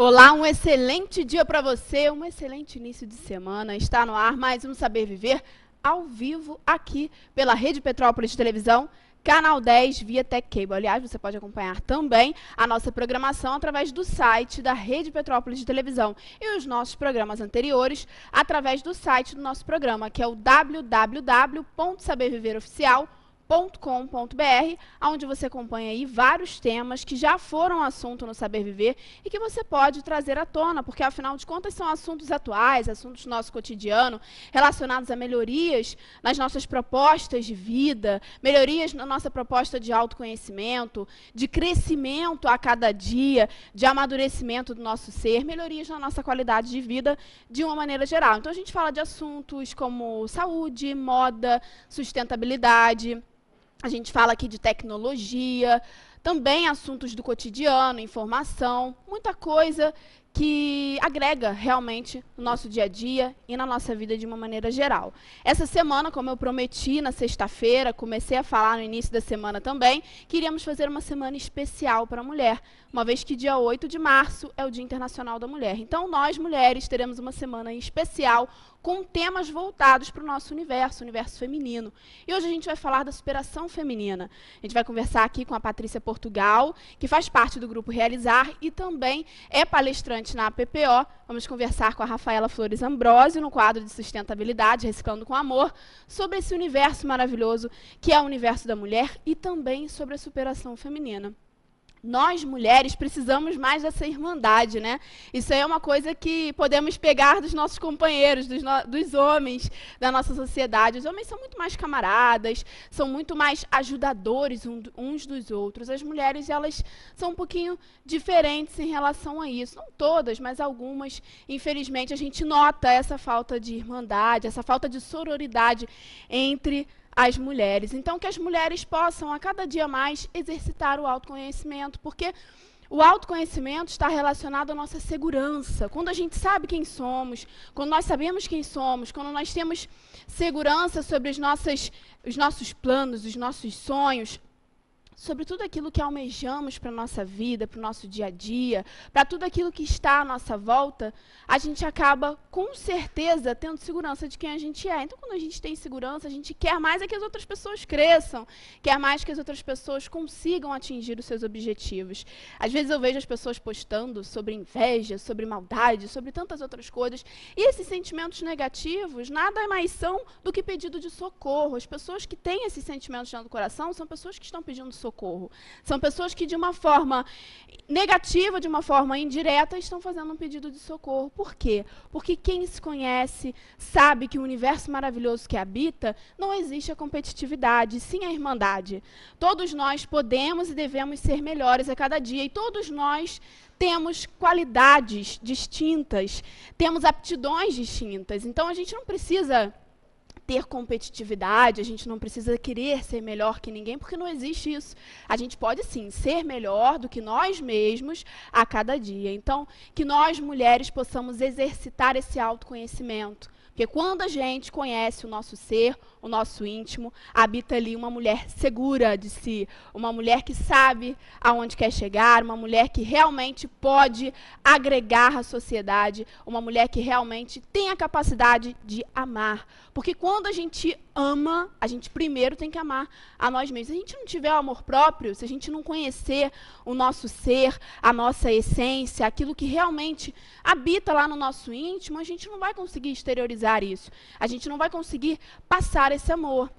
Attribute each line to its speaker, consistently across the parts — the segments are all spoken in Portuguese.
Speaker 1: Olá, um excelente dia para você, um excelente início de semana. Está no ar mais um Saber Viver ao vivo aqui pela Rede Petrópolis de Televisão, Canal 10 via Tech Cable. Aliás, você pode acompanhar também a nossa programação através do site da Rede Petrópolis de Televisão e os nossos programas anteriores através do site do nosso programa, que é o www.saberviveroficial.com.br, onde você acompanha aí vários temas que já foram assunto no Saber Viver e que você pode trazer à tona, porque afinal de contas são assuntos atuais, assuntos do nosso cotidiano, relacionados a melhorias nas nossas propostas de vida, melhorias na nossa proposta de autoconhecimento, de crescimento a cada dia, de amadurecimento do nosso ser, melhorias na nossa qualidade de vida de uma maneira geral. Então a gente fala de assuntos como saúde, moda, sustentabilidade. A gente fala aqui de tecnologia, também assuntos do cotidiano, informação, muita coisa que agrega realmente no nosso dia a dia e na nossa vida de uma maneira geral. Essa semana, como eu prometi na sexta-feira, comecei a falar no início da semana também, queríamos fazer uma semana especial para a mulher, uma vez que dia 8 de março é o Dia Internacional da Mulher. Então, nós, mulheres, teremos uma semana especial com temas voltados para o nosso universo, o universo feminino. E hoje a gente vai falar da superação feminina. A gente vai conversar aqui com a Patrícia Portugal, que faz parte do Grupo Realizar e também é palestrante na APPO. Vamos conversar com a Rafaela Flores Ambrosio, no quadro de sustentabilidade, Reciclando com Amor, sobre esse universo maravilhoso que é o universo da mulher e também sobre a superação feminina. Nós, mulheres, precisamos mais dessa irmandade, né? Isso aí é uma coisa que podemos pegar dos nossos companheiros, dos homens da nossa sociedade. Os homens são muito mais camaradas, são muito mais ajudadores uns dos outros. As mulheres, elas são um pouquinho diferentes em relação a isso. Não todas, mas algumas. Infelizmente, a gente nota essa falta de irmandade, essa falta de sororidade entre as mulheres. Então, que as mulheres possam, a cada dia mais, exercitar o autoconhecimento, porque o autoconhecimento está relacionado à nossa segurança. Quando a gente sabe quem somos, quando nós sabemos quem somos, quando nós temos segurança sobre os nossos planos, os nossos sonhos, sobre tudo aquilo que almejamos para a nossa vida, para o nosso dia a dia, para tudo aquilo que está à nossa volta, a gente acaba, com certeza, tendo segurança de quem a gente é. Então, quando a gente tem segurança, a gente quer mais é que as outras pessoas cresçam, quer mais que as outras pessoas consigam atingir os seus objetivos. Às vezes eu vejo as pessoas postando sobre inveja, sobre maldade, sobre tantas outras coisas, e esses sentimentos negativos nada mais são do que pedido de socorro. As pessoas que têm esses sentimentos dentro do coração são pessoas que estão pedindo socorro. São pessoas que, de uma forma negativa, de uma forma indireta, estão fazendo um pedido de socorro. Por quê? Porque quem se conhece sabe que o universo maravilhoso que habita não existe a competitividade, sim a irmandade. Todos nós podemos e devemos ser melhores a cada dia, e todos nós temos qualidades distintas, temos aptidões distintas. Então, a gente não precisa ter competitividade, a gente não precisa querer ser melhor que ninguém, porque não existe isso. A gente pode, sim, ser melhor do que nós mesmos a cada dia. Então, que nós, mulheres, possamos exercitar esse autoconhecimento. Porque quando a gente conhece o nosso ser, o nosso íntimo, habita ali uma mulher segura de si, uma mulher que sabe aonde quer chegar, uma mulher que realmente pode agregar à sociedade, uma mulher que realmente tem a capacidade de amar. Porque quando a gente ama, a gente primeiro tem que amar a nós mesmos. Se a gente não tiver o amor próprio, se a gente não conhecer o nosso ser, a nossa essência, aquilo que realmente habita lá no nosso íntimo, a gente não vai conseguir exteriorizar isso. A gente não vai conseguir passar esse amor.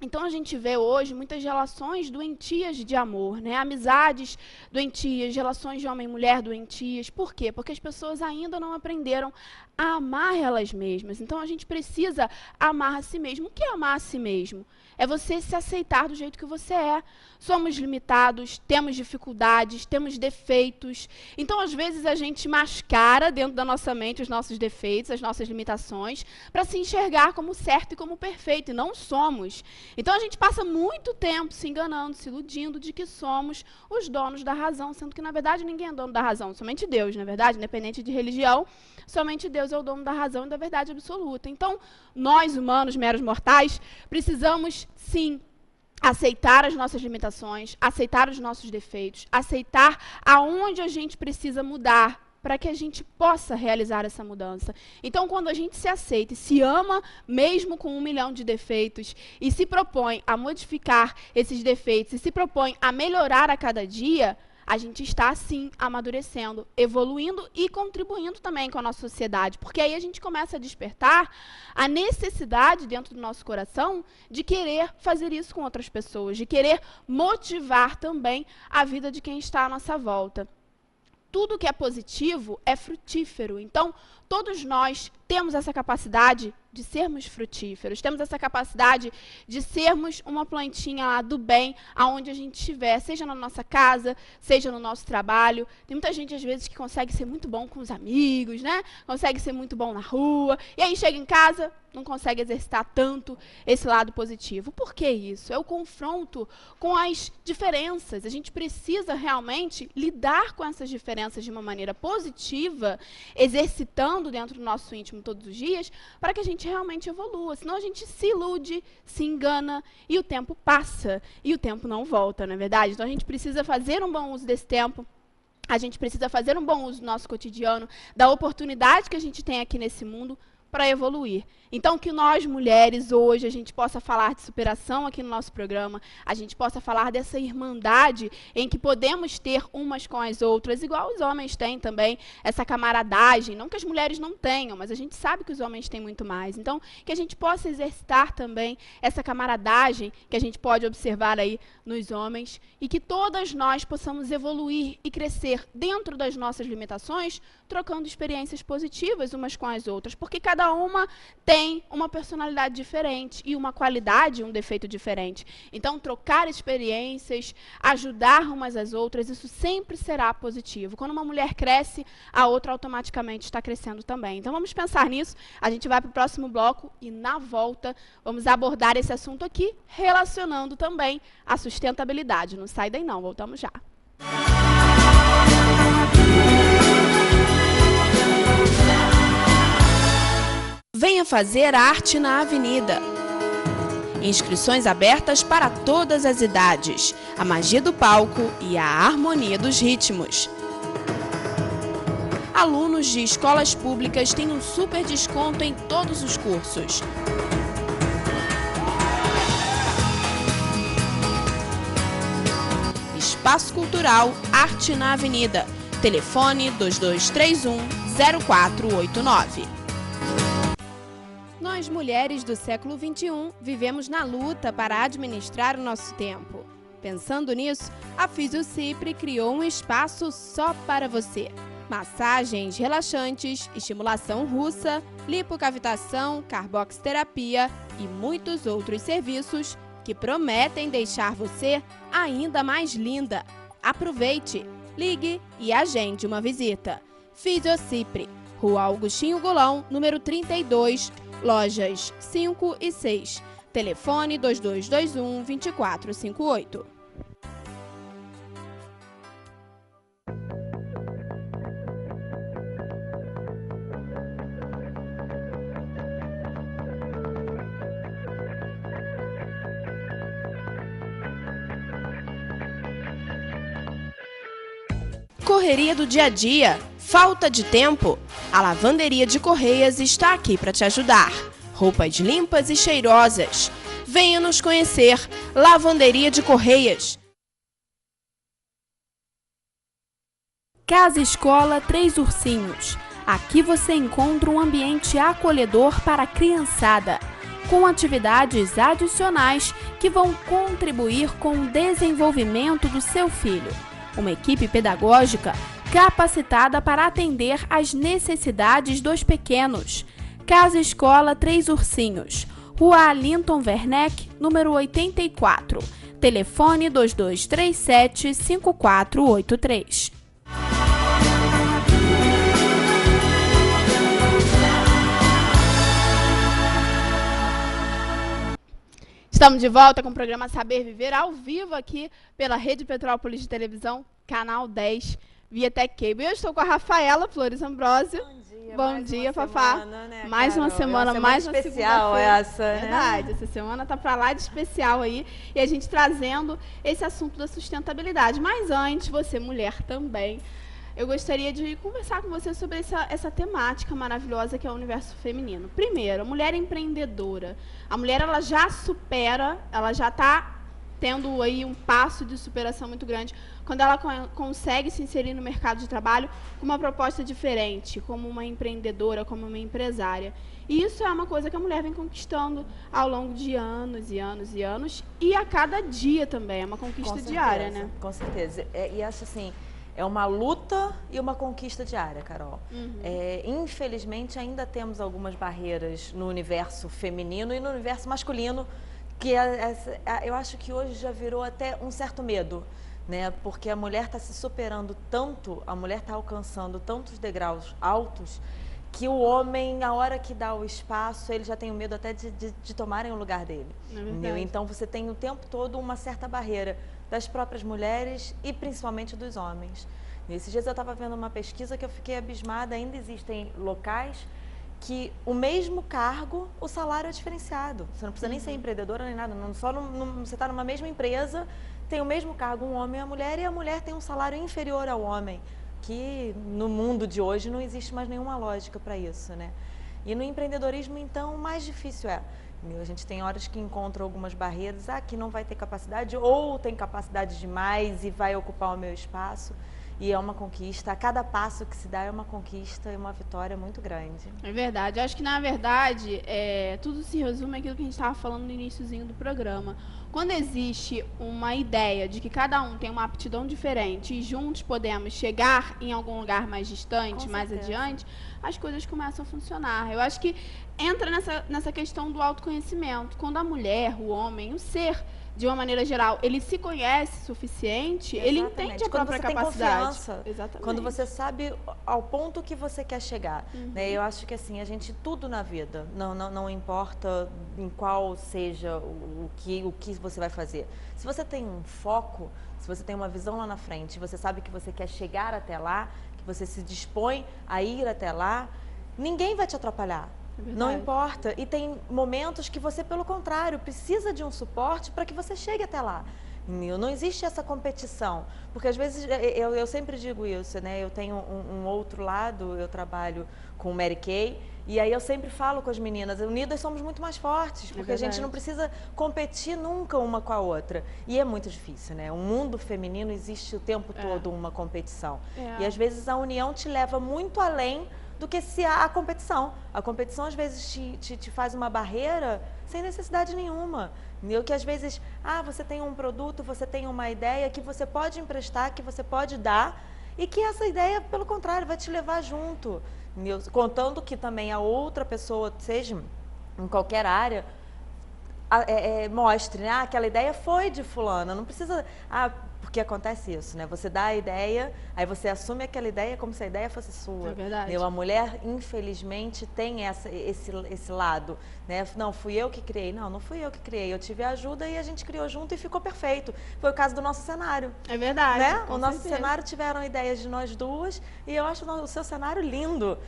Speaker 1: Então, a gente vê hoje muitas relações doentias de amor, né? Amizades doentias, relações de homem e mulher doentias. Por quê? Porque as pessoas ainda não aprenderam a amar elas mesmas. Então, a gente precisa amar a si mesmo. O que é amar a si mesmo? É você se aceitar do jeito que você é. Somos limitados, temos dificuldades, temos defeitos. Então, às vezes, a gente mascara dentro da nossa mente os nossos defeitos, as nossas limitações, para se enxergar como certo e como perfeito, e não somos. Então, a gente passa muito tempo se enganando, se iludindo de que somos os donos da razão, sendo que, na verdade, ninguém é dono da razão, somente Deus, na verdade, independente de religião, somente Deus é o dono da razão e da verdade absoluta. Então, nós, humanos, meros mortais, precisamos, sim, aceitar as nossas limitações, aceitar os nossos defeitos, aceitar aonde a gente precisa mudar para que a gente possa realizar essa mudança. Então, quando a gente se aceita e se ama, mesmo com 1 milhão de defeitos, e se propõe a modificar esses defeitos, e se propõe a melhorar a cada dia, a gente está, sim, amadurecendo, evoluindo e contribuindo também com a nossa sociedade. Porque aí a gente começa a despertar a necessidade dentro do nosso coração de querer fazer isso com outras pessoas, de querer motivar também a vida de quem está à nossa volta. Tudo que é positivo é frutífero. Então, todos nós temos essa capacidade de sermos frutíferos, temos essa capacidade de sermos uma plantinha lá do bem, aonde a gente estiver, seja na nossa casa, seja no nosso trabalho. Tem muita gente, às vezes, que consegue ser muito bom com os amigos, né? Consegue ser muito bom na rua, e aí chega em casa, não consegue exercitar tanto esse lado positivo. Por que isso? É o confronto com as diferenças. A gente precisa realmente lidar com essas diferenças de uma maneira positiva, exercitando dentro do nosso íntimo todos os dias, para que a gente realmente evolua. Senão a gente se ilude, se engana, e o tempo passa, e o tempo não volta, não é verdade? Então a gente precisa fazer um bom uso desse tempo, a gente precisa fazer um bom uso do nosso cotidiano, da oportunidade que a gente tem aqui nesse mundo, para evoluir. Então, que nós, mulheres, hoje, a gente possa falar de superação aqui no nosso programa, a gente possa falar dessa irmandade em que podemos ter umas com as outras, igual os homens têm também, essa camaradagem, não que as mulheres não tenham, mas a gente sabe que os homens têm muito mais. Então, que a gente possa exercitar também essa camaradagem que a gente pode observar aí nos homens, e que todas nós possamos evoluir e crescer dentro das nossas limitações, trocando experiências positivas umas com as outras, porque cada uma tem uma personalidade diferente e uma qualidade, um defeito diferente. Então, trocar experiências, ajudar umas às outras, isso sempre será positivo. Quando uma mulher cresce, a outra automaticamente está crescendo também. Então, vamos pensar nisso. A gente vai para o próximo bloco e, na volta, vamos abordar esse assunto aqui, relacionando também a sustentabilidade. Não sai daí não, voltamos já.
Speaker 2: Venha fazer arte na Avenida. Inscrições abertas para todas as idades. A magia do palco e a harmonia dos ritmos. Alunos de escolas públicas têm um super desconto em todos os cursos. Espaço Cultural Arte na Avenida. Telefone 2231-0489. Nós, mulheres do século XXI, vivemos na luta para administrar o nosso tempo. Pensando nisso, a Fisiocipre criou um espaço só para você. Massagens relaxantes, estimulação russa, lipocavitação, carboxterapia e muitos outros serviços que prometem deixar você ainda mais linda. Aproveite, ligue e agende uma visita. Fisiocipre, Rua Augustinho Golão, número 32, lojas 5 e 6. Telefone 2221-2458. Correria do dia a dia, falta de tempo? A Lavanderia de Correias está aqui para te ajudar. Roupas limpas e cheirosas. Venha nos conhecer. Lavanderia de Correias. Casa Escola Três Ursinhos. Aqui você encontra um ambiente acolhedor para a criançada, com atividades adicionais que vão contribuir com o desenvolvimento do seu filho. Uma equipe pedagógica capacitada para atender às necessidades dos pequenos. Casa Escola Três Ursinhos, Rua Alinton Werneck, número 84. Telefone 2237-5483.
Speaker 1: Estamos de volta com o programa Saber Viver, ao vivo aqui pela Rede Petrópolis de Televisão, canal 10, via Tech Cable. Eu estou com a Rafaela Flores Ambrosio. Bom dia, Fafá.
Speaker 3: Semana, né,
Speaker 1: mais uma semana, mais uma
Speaker 3: especial essa, né?
Speaker 1: Verdade, essa semana tá para lá de especial aí, e a gente trazendo esse assunto da sustentabilidade. Mas antes, você mulher também, eu gostaria de conversar com você sobre essa temática maravilhosa que é o universo feminino. Primeiro, a mulher empreendedora. A mulher, ela já supera, ela já está tendo aí um passo de superação muito grande quando ela consegue se inserir no mercado de trabalho com uma proposta diferente, como uma empreendedora, como uma empresária. E isso é uma coisa que a mulher vem conquistando ao longo de anos e anos e anos, e a cada dia também, é uma conquista diária, né?
Speaker 3: Com certeza. E acho assim, é uma luta e uma conquista diária, Carol. Infelizmente, ainda temos algumas barreiras no universo feminino e no universo masculino, que eu acho que hoje já virou até um certo medo, né? Porque a mulher está se superando tanto, a mulher está alcançando tantos degraus altos, que o homem, a hora que dá o espaço, ele já tem o medo até de tomarem o lugar dele. Então você tem o tempo todo uma certa barreira das próprias mulheres e principalmente dos homens. Nesses dias eu estava vendo uma pesquisa que eu fiquei abismada, ainda existem locais que o mesmo cargo, o salário é diferenciado. Você não precisa nem ser empreendedora nem nada, você está numa mesma empresa, tem o mesmo cargo um homem e a mulher tem um salário inferior ao homem, que no mundo de hoje não existe mais nenhuma lógica para isso, né? E no empreendedorismo, então, mais difícil é. A gente tem horas que encontra algumas barreiras, que não vai ter capacidade, ou tem capacidade demais e vai ocupar o meu espaço. E é uma conquista, a cada passo que se dá é uma conquista e uma vitória muito grande.
Speaker 1: É verdade. Eu acho que, na verdade, tudo se resume àquilo que a gente estava falando no iniciozinho do programa. Quando existe uma ideia de que cada um tem uma aptidão diferente e juntos podemos chegar em algum lugar mais distante, mais adiante, as coisas começam a funcionar. Eu acho que entra nessa questão do autoconhecimento. Quando a mulher, o homem, o ser, de uma maneira geral, ele se conhece o suficiente, ele entende a própria capacidade.
Speaker 3: Exatamente. Quando você sabe ao ponto que você quer chegar. Né? Eu acho que assim, a gente, tudo na vida, não importa em qual seja o que você vai fazer. Se você tem um foco, se você tem uma visão lá na frente, você sabe que você quer chegar até lá, que você se dispõe a ir até lá, ninguém vai te atrapalhar. Não importa. E tem momentos que você, pelo contrário, precisa de um suporte para que você chegue até lá. Não existe essa competição. Porque às vezes, eu sempre digo isso, né? Eu tenho um outro lado, eu trabalho com Mary Kay, e aí eu sempre falo com as meninas, unidas somos muito mais fortes, porque a gente não precisa competir nunca uma com a outra. E é muito difícil, né? O mundo feminino existe o tempo todo uma competição. E às vezes a união te leva muito além do que se a competição. A competição, às vezes, te faz uma barreira sem necessidade nenhuma. Que às vezes, você tem um produto, você tem uma ideia que você pode emprestar, que você pode dar, e que essa ideia, pelo contrário, vai te levar junto. Contando que também a outra pessoa, seja em qualquer área, mostre, né? Aquela ideia foi de fulana, não precisa... Porque acontece isso, né? Você dá a ideia, aí você assume aquela ideia como se a ideia fosse sua.
Speaker 1: É verdade.
Speaker 3: A mulher, infelizmente, tem esse lado, né? Não, fui eu que criei. Não fui eu que criei. Eu tive ajuda e a gente criou junto e ficou perfeito. Foi o caso do nosso cenário.
Speaker 1: É verdade.
Speaker 3: Né? O nosso cenário tiveram ideias de nós duas e eu acho o seu cenário lindo.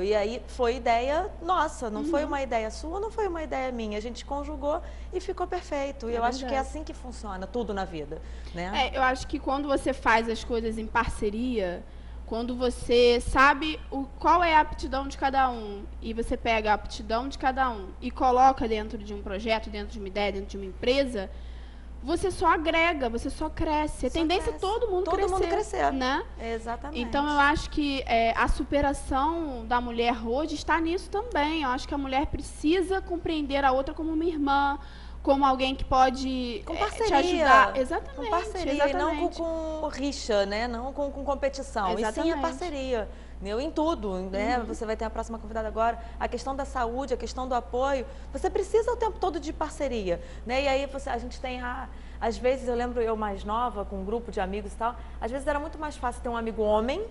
Speaker 3: E aí foi ideia nossa, não foi uma ideia sua, não foi uma ideia minha. A gente conjugou e ficou perfeito. E eu acho que é assim que funciona tudo na vida, né?
Speaker 1: Eu acho que quando você faz as coisas em parceria, quando você sabe qual é a aptidão de cada um e você pega a aptidão de cada um e coloca dentro de um projeto, dentro de uma ideia, dentro de uma empresa, você só agrega, você só cresce. A tendência é todo mundo crescer, né?
Speaker 3: Exatamente.
Speaker 1: Então, eu acho que a superação da mulher hoje está nisso também. Eu acho que a mulher precisa compreender a outra como uma irmã, como alguém que pode te ajudar. Exatamente.
Speaker 3: Com parceria, e não com rixa, né? Não com competição.
Speaker 1: Exatamente.
Speaker 3: E sim a parceria. Em tudo, né? Você vai ter a próxima convidada agora. A questão da saúde, a questão do apoio. Você precisa o tempo todo de parceria, né? E aí a gente tem às vezes, eu lembro eu mais nova, com um grupo de amigos e tal, às vezes era muito mais fácil ter um amigo homem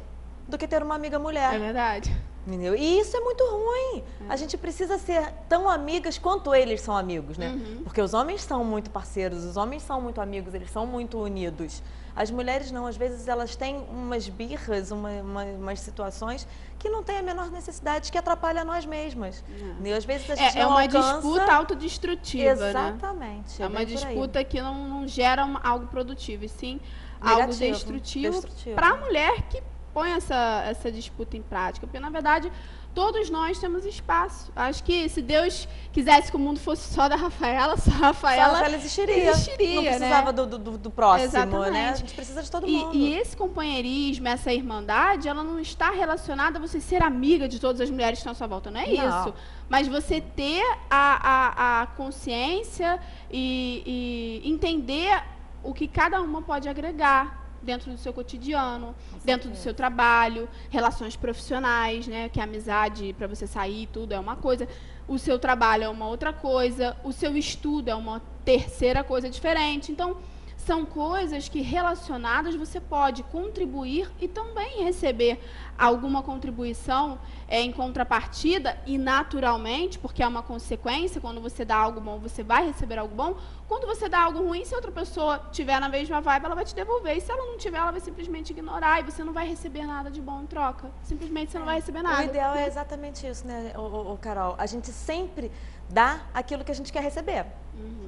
Speaker 3: do que ter uma amiga mulher.
Speaker 1: É verdade.
Speaker 3: Entendeu? E isso é muito ruim. A gente precisa ser tão amigas quanto eles são amigos, né? Porque os homens são muito parceiros, os homens são muito amigos, eles são muito unidos. As mulheres não, às vezes elas têm umas birras, umas situações que não têm a menor necessidade, que atrapalham nós mesmas. E às vezes a gente não alcança...
Speaker 1: disputa autodestrutiva,
Speaker 3: Exatamente.
Speaker 1: Né? É uma disputa que não gera algo produtivo, e sim algo destrutivo para a mulher que põe essa disputa em prática, porque, na verdade, todos nós temos espaço. Acho que se Deus quisesse que o mundo fosse só da Rafaela, só a Rafaela
Speaker 3: existiria. Não precisava, né, do próximo, exatamente, né? A gente precisa de todo mundo.
Speaker 1: E esse companheirismo, essa irmandade, ela não está relacionada a você ser amiga de todas as mulheres que estão à sua volta. Não é isso. Mas você ter a consciência e entender o que cada uma pode agregar dentro do seu cotidiano, dentro do seu trabalho, relações profissionais, né, que a amizade para você sair tudo é uma coisa, o seu trabalho é uma outra coisa, o seu estudo é uma terceira coisa diferente. Então, são coisas que relacionadas você pode contribuir e também receber alguma contribuição em contrapartida e naturalmente, porque é uma consequência, quando você dá algo bom, você vai receber algo bom. Quando você dá algo ruim, se outra pessoa tiver na mesma vibe, ela vai te devolver. E se ela não tiver, ela vai simplesmente ignorar e você não vai receber nada de bom em troca. Simplesmente você não vai receber nada.
Speaker 3: O ideal é exatamente isso, né, Carol? A gente sempre dá aquilo que a gente quer receber.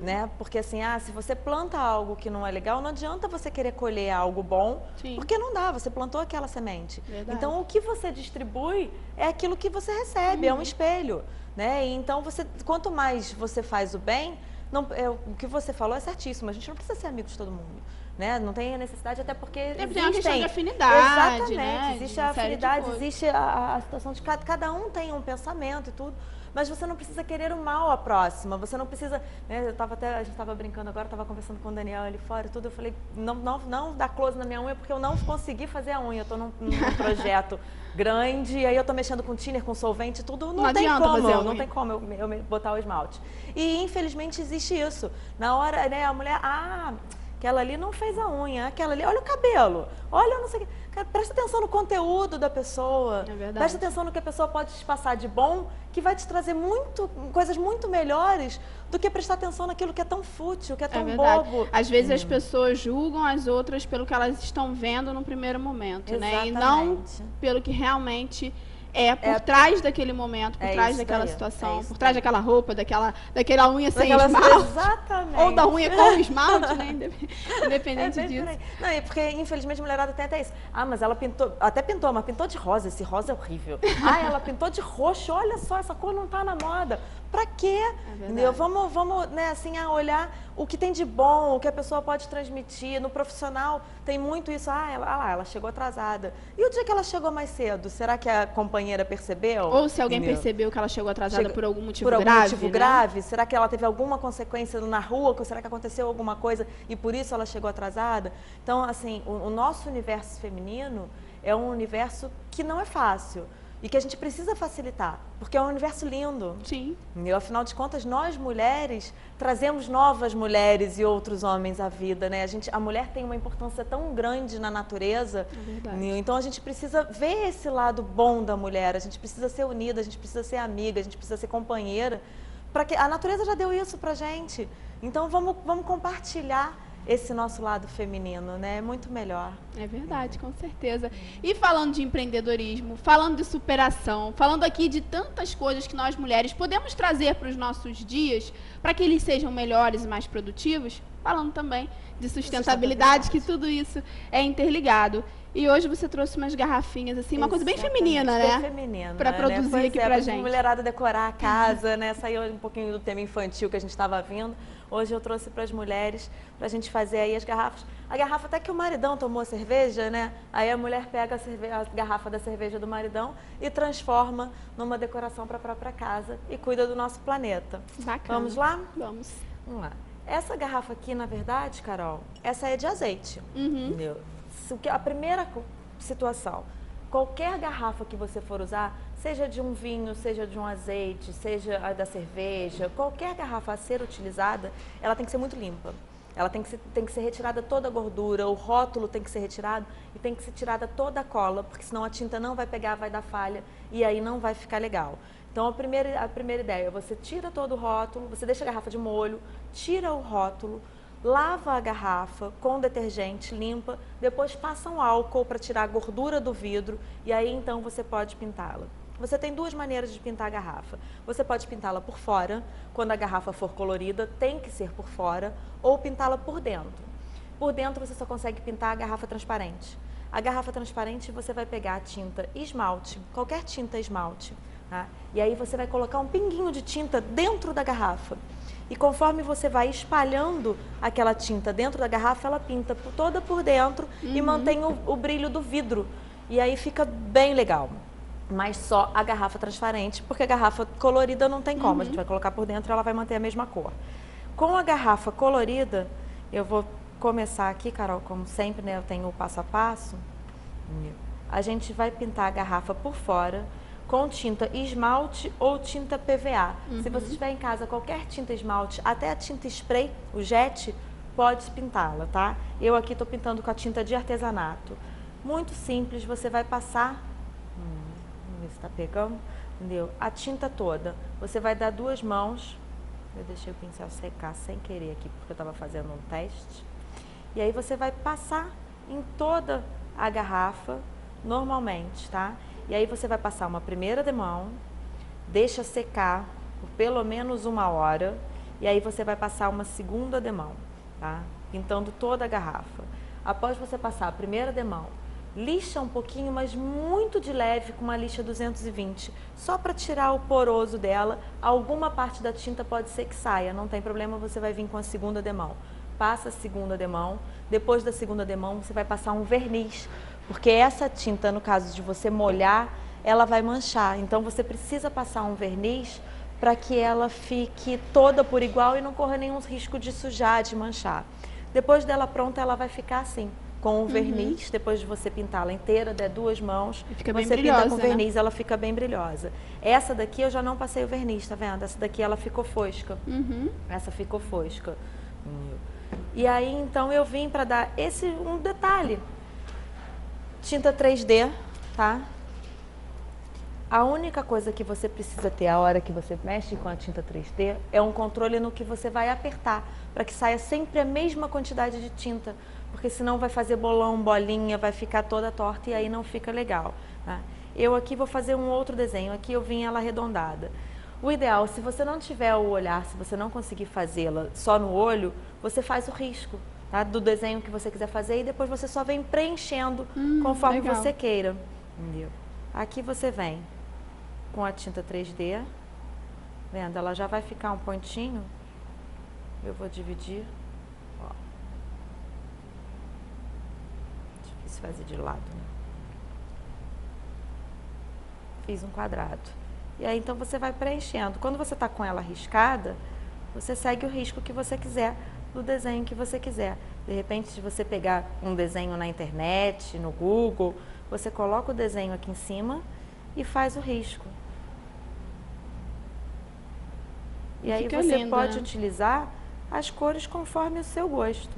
Speaker 3: Né? Porque assim, se você planta algo que não é legal, não adianta você querer colher algo bom, porque não dá, você plantou aquela semente. Verdade. Então, o que você distribui é aquilo que você recebe, é um espelho, né? E então, quanto mais você faz o bem, o que você falou é certíssimo, a gente não precisa ser amigo de todo mundo. Né? Não tem a necessidade, até porque
Speaker 1: tem uma questão de afinidade. Exatamente,
Speaker 3: né? Existe a afinidade, existe a situação de cada um tem um pensamento e tudo. Mas você não precisa querer o mal à próxima, você não precisa, né, a gente estava brincando agora, estava conversando com o Daniel ali fora e tudo, eu falei, não dá close na minha unha, porque eu não consegui fazer a unha, eu estou num projeto grande, e aí eu estou mexendo com thinner, com solvente, tudo, não tem como eu botar o esmalte. E infelizmente existe isso, na hora, né, a mulher, aquela ali não fez a unha, aquela ali, olha o cabelo, olha não sei o que. Presta atenção no conteúdo da pessoa, presta atenção no que a pessoa pode te passar de bom, que vai te trazer coisas muito melhores do que prestar atenção naquilo que é tão fútil, que é tão bobo.
Speaker 1: Às vezes as pessoas julgam as outras pelo que elas estão vendo no primeiro momento, né? E não pelo que realmente por trás daquele momento, por trás daquela situação, por trás daquela roupa, daquela unha sem esmalte.
Speaker 3: Exatamente.
Speaker 1: Ou da unha com esmalte, né? Independente disso.
Speaker 3: Não, porque infelizmente a mulherada tem até isso. Mas ela pintou, mas pintou de rosa, esse rosa é horrível. Ela pintou de roxo, olha só, essa cor não tá na moda. Pra quê? Vamos, né, assim, olhar o que tem de bom, o que a pessoa pode transmitir. No profissional tem muito isso. Ela chegou atrasada. E o dia que ela chegou mais cedo, será que a companheira percebeu?
Speaker 1: Ou se alguém percebeu que ela chegou atrasada por algum motivo grave,
Speaker 3: Será que ela teve alguma consequência na rua? Será que aconteceu alguma coisa e por isso ela chegou atrasada? Então, assim, o nosso universo feminino é um universo que não é fácil. E que a gente precisa facilitar, porque é um universo lindo.
Speaker 1: Sim.
Speaker 3: E, afinal de contas, nós mulheres trazemos novas mulheres e outros homens à vida, né? A mulher tem uma importância tão grande na natureza.
Speaker 1: É verdade.
Speaker 3: Então a gente precisa ver esse lado bom da mulher, a gente precisa ser unida, a gente precisa ser amiga, a gente precisa ser companheira. Que a natureza já deu isso pra gente. Então vamos compartilhar esse nosso lado feminino, né? É muito melhor.
Speaker 1: É verdade, com certeza. E falando de empreendedorismo, falando de superação, falando aqui de tantas coisas que nós mulheres podemos trazer para os nossos dias, para que eles sejam melhores e mais produtivos, falando também de sustentabilidade, que tudo isso é interligado. E hoje você trouxe umas garrafinhas, assim, uma coisa bem feminina, né?
Speaker 3: Bem feminina,
Speaker 1: para produzir aqui pra gente.
Speaker 3: Mulherada decorar a casa, né? Saiu um pouquinho do tema infantil que a gente estava vendo. Hoje eu trouxe para as mulheres, para a gente fazer aí as garrafas. A garrafa até que o maridão tomou cerveja, né? Aí a mulher pega a garrafa da cerveja do maridão e transforma numa decoração para a própria casa e cuida do nosso planeta.
Speaker 1: Bacana.
Speaker 3: Vamos lá?
Speaker 1: Vamos.
Speaker 3: Vamos lá. Essa garrafa aqui, na verdade, Carol, essa é de azeite. A primeira situação, qualquer garrafa que você for usar, seja de um vinho, seja de um azeite, seja a da cerveja, qualquer garrafa a ser utilizada, ela tem que ser muito limpa. Ela tem que ser retirada toda a gordura, o rótulo tem que ser retirado e tem que ser tirada toda a cola, porque senão a tinta não vai pegar, vai dar falha e aí não vai ficar legal. Então a primeira ideia, você tira todo o rótulo, você deixa a garrafa de molho, tira o rótulo, lava a garrafa com detergente, limpa, depois passa um álcool para tirar a gordura do vidro e aí então você pode pintá-la. Você tem duas maneiras de pintar a garrafa. Você pode pintá-la por fora, quando a garrafa for colorida, tem que ser por fora, ou pintá-la por dentro. Por dentro você só consegue pintar a garrafa transparente. A garrafa transparente, você vai pegar a tinta esmalte, qualquer tinta esmalte, tá? E aí você vai colocar um pinguinho de tinta dentro da garrafa. E conforme você vai espalhando aquela tinta dentro da garrafa, ela pinta toda por dentro e mantém o brilho do vidro. E aí fica bem legal. Mas só a garrafa transparente, porque a garrafa colorida não tem como. A gente vai colocar por dentro e ela vai manter a mesma cor. Com a garrafa colorida, eu vou começar aqui, Carol, como sempre, né? Eu tenho o passo a passo. A gente vai pintar a garrafa por fora com tinta esmalte ou tinta PVA. Se você tiver em casa qualquer tinta esmalte, até a tinta spray, o jet, pode pintá-la, tá? Eu aqui estou pintando com a tinta de artesanato. Muito simples, você vai passar, vamos ver se está pegando, entendeu? A tinta toda. Você vai dar 2 mãos, eu deixei o pincel secar sem querer aqui, porque eu estava fazendo um teste. E aí você vai passar em toda a garrafa, normalmente, tá? E aí você vai passar uma primeira demão, deixa secar por pelo menos 1 hora, e aí você vai passar uma segunda demão, tá? Pintando toda a garrafa. Após você passar a primeira demão, lixa um pouquinho, mas muito de leve, com uma lixa 220, só para tirar o poroso dela. Alguma parte da tinta pode ser que saia, não tem problema, você vai vir com a segunda demão. Passa a segunda demão, depois da segunda demão você vai passar um verniz, porque essa tinta, no caso de você molhar, ela vai manchar. Então você precisa passar um verniz para que ela fique toda por igual e não corra nenhum risco de sujar, de manchar. Depois dela pronta, ela vai ficar assim, com o verniz. Depois de você pintá-la inteira, der 2 mãos, você pinta com verniz, né? Ela fica bem brilhosa. Essa daqui eu já não passei o verniz, tá vendo? Essa daqui ela ficou fosca. Essa ficou fosca. E aí, então, eu vim para dar um detalhe. Tinta 3D, tá? A única coisa que você precisa ter a hora que você mexe com a tinta 3D é um controle no que você vai apertar, para que saia sempre a mesma quantidade de tinta, porque senão vai fazer bolão, bolinha, vai ficar toda torta e aí não fica legal, tá? Eu aqui vou fazer um outro desenho, aqui eu vim ela arredondada. O ideal, se você não tiver o olhar, se você não conseguir fazê-la só no olho, você faz o risco, tá? Do desenho que você quiser fazer e depois você só vem preenchendo conforme você queira. Entendeu? Aqui você vem com a tinta 3D, vendo? Ela já vai ficar um pontinho. Eu vou dividir. Ó. Difícil fazer de lado, né? Fiz um quadrado. E aí, então, você vai preenchendo. Quando você está com ela riscada, você segue o risco que você quiser, do desenho que você quiser. De repente, se você pegar um desenho na internet, no Google, você coloca o desenho aqui em cima e faz o risco. E aí você lindo, pode utilizar as cores conforme o seu gosto.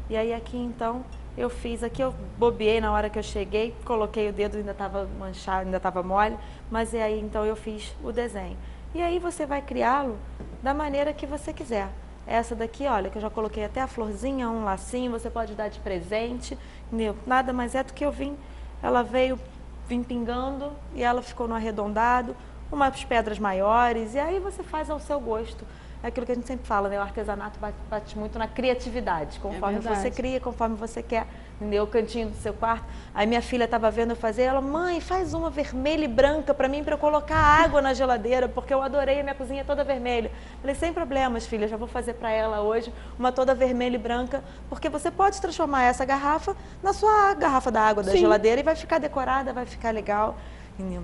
Speaker 3: E aí aqui, então, eu fiz aqui, eu bobeei na hora que eu cheguei, coloquei o dedo, ainda estava manchado, ainda estava mole, mas aí então eu fiz o desenho. E aí você vai criá-lo da maneira que você quiser. Essa daqui, olha, que eu já coloquei até a florzinha, um lacinho, você pode dar de presente, entendeu? Nada mais é do que eu vim, ela vim pingando e ela ficou no arredondado, umas pedras maiores, e aí você faz ao seu gosto. É aquilo que a gente sempre fala, né? O artesanato bate muito na criatividade, conforme você cria, conforme você quer, entendeu? O cantinho do seu quarto. Aí minha filha estava vendo eu fazer, ela, mãe, faz uma vermelha e branca para mim, para eu colocar água na geladeira, porque eu adorei a minha cozinha toda vermelha. Falei, sem problemas, filha, já vou fazer para ela hoje uma toda vermelha e branca, porque você pode transformar essa garrafa na sua garrafa da água da geladeira e vai ficar decorada, vai ficar legal, entendeu?